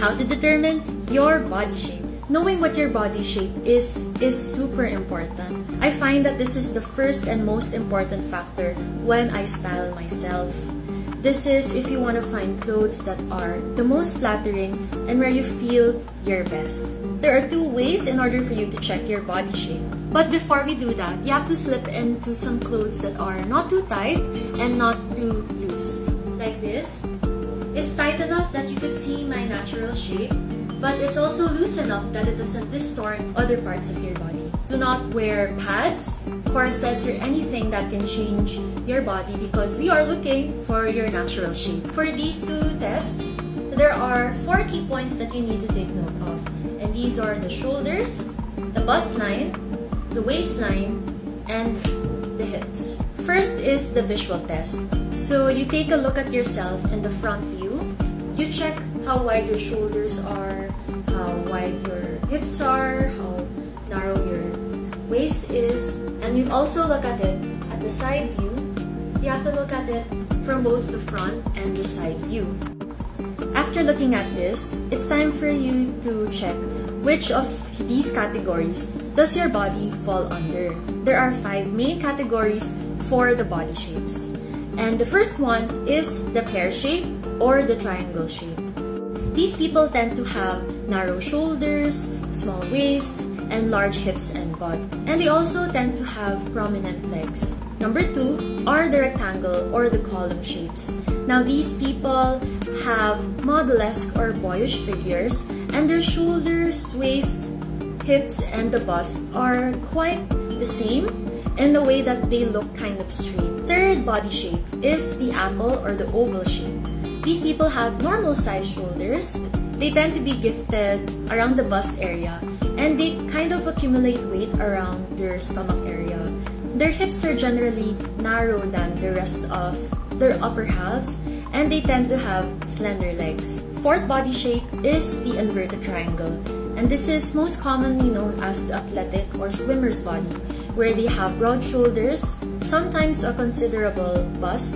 How to determine your body shape. Knowing what your body shape is super important. I find that this is the first and most important factor when I style myself. This is if you want to find clothes that are the most flattering and where you feel your best. There are two ways in order for you to check your body shape. But before we do that, you have to slip into some clothes that are not too tight and not too loose. Like this. It's tight enough that you could see my natural shape, but it's also loose enough that it doesn't distort other parts of your body. Do not wear pads, corsets, or anything that can change your body because we are looking for your natural shape. For these two tests, there are 4 key points that you need to take note of. And these are the shoulders, the bust line, the waistline, and the hips. First is the visual test. So you take a look at yourself in the front view. You check how wide your shoulders are, how wide your hips are, how narrow your waist is, and you also look at it at the side view. You have to look at it from both the front and the side view. After looking at this, it's time for you to check which of these categories does your body fall under. There are 5 main categories for the body shapes. And the first one is the pear shape or the triangle shape. These people tend to have narrow shoulders, small waists, and large hips and butt. And they also tend to have prominent legs. Number 2 are the rectangle or the column shapes. Now these people have model-esque or boyish figures, and their shoulders, waist, hips, and the bust are quite the same in the way that they look kind of straight. Third body shape is the apple or the oval shape. These people have normal sized shoulders. They tend to be gifted around the bust area, and they kind of accumulate weight around their stomach area. Their hips are generally narrow than the rest of their upper halves, and they tend to have slender legs. Fourth body shape is the inverted triangle, and this is most commonly known as the athletic or swimmer's body, where they have broad shoulders, sometimes a considerable bust,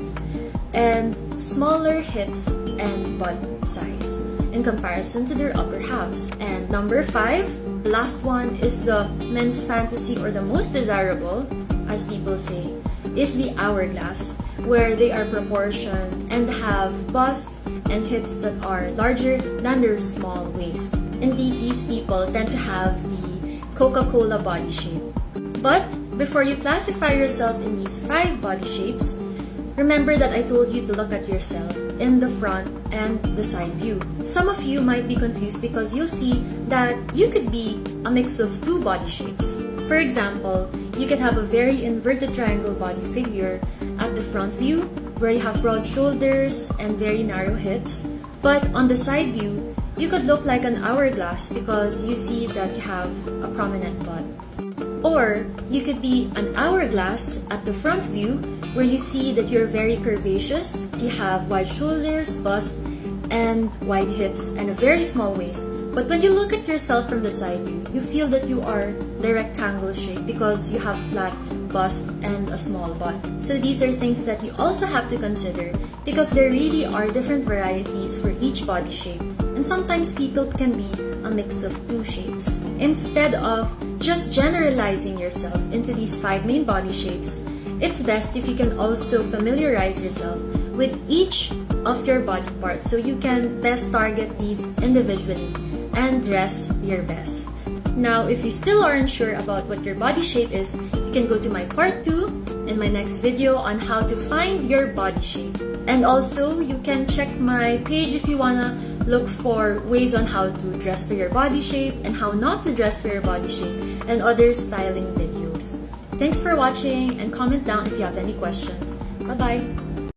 and smaller hips and butt size in comparison to their upper halves. And number 5, the last one, is the men's fantasy or the most desirable, as people say, is the hourglass, where they are proportioned and have bust and hips that are larger than their small waist. Indeed, these people tend to have the Coca-Cola body shape. But before you classify yourself in these 5 body shapes, remember that I told you to look at yourself in the front and the side view. Some of you might be confused because you'll see that you could be a mix of 2 body shapes. For example, you could have a very inverted triangle body figure at the front view, where you have broad shoulders and very narrow hips. But on the side view, you could look like an hourglass because you see that you have a prominent butt. Or you could be an hourglass at the front view, where you see that you're very curvaceous, you have wide shoulders, bust, and wide hips, and a very small waist. But when you look at yourself from the side view, you feel that you are the rectangle shape because you have flat bust and a small butt. So these are things that you also have to consider because there really are different varieties for each body shape. And sometimes people can be a mix of 2 shapes. Instead of just generalizing yourself into these 5 main body shapes, it's best if you can also familiarize yourself with each of your body parts so you can best target these individually and dress your best. Now, if you still are unsure about what your body shape is, you can go to my part 2 in my next video on how to find your body shape. And also, you can check my page if you wanna look for ways on how to dress for your body shape and how not to dress for your body shape and other styling videos. Thanks for watching, and comment down if you have any questions. Bye-bye!